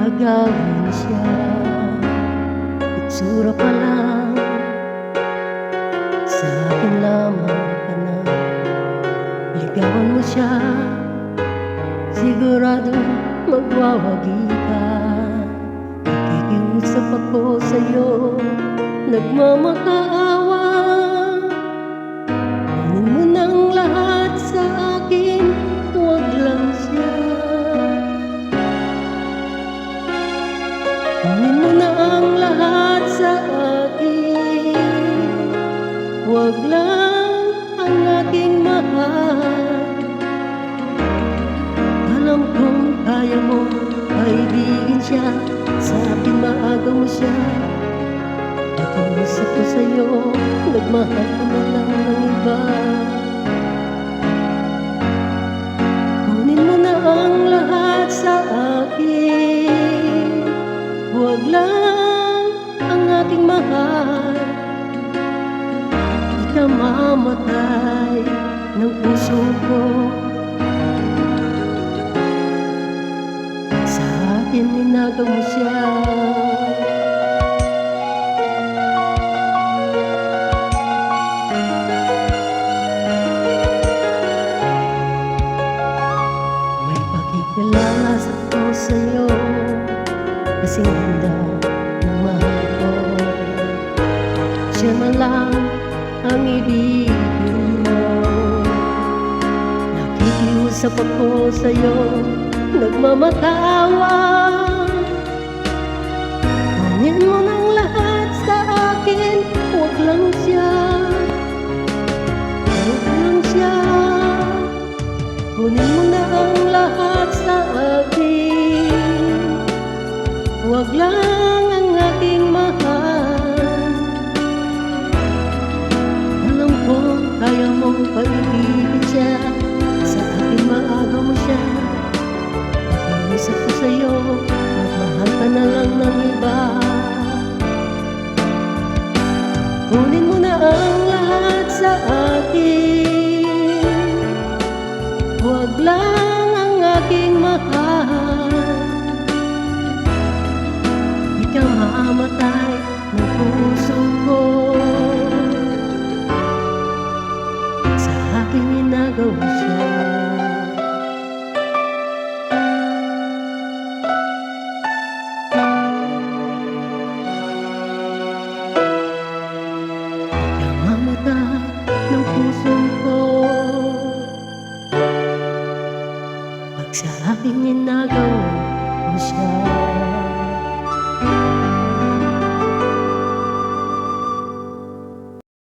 agawin siya. Itsura pa lang, sa akin lamang ka na. Ligawan mo siya, sigurado magwawagi ka. Nakikiusap ako sa'yo, nagmamakaawa. Kunin mo ng lahat sa akin, huwag lang siya. Kunin mo na ang lahat sa akin, huwag lang ang aking mahal. Alam kong kaya mo paibigin siya, sa akin maagaw mo siya. Nakiusap ko sa'yo, nagmahal ka na lang ng iba. Kunin mo na ang lahat sa akin, huwag lang ang aking mahal. Di ka mamatay ng puso ko, sa akin inagaw mo siya. May pakikilas ako sa'yo, kasing ganda ng mahal ko. Siya na lang ang ibigin mo. Nakikiusap ako sa'yo, nagmamakaawa. Kunin mo ng lahat sa akin, huwag lang siya. Huwag lang siya. Kunin mo na ang lahat sa akin, huwag lang ang aking mahal. Alam ko kaya mong paibigin siya, sa akin maagaw mo siya. Nakiusap ko sa'yo, magmahal ka na lang ng iba. Kunin mo na ang lahat sa akin, huwag lang ang aking mahal. Di ka mamatay ng puso ko, sa akin inagaw mo siya. Ng puso ko, pag sa aking inagaw mo siya.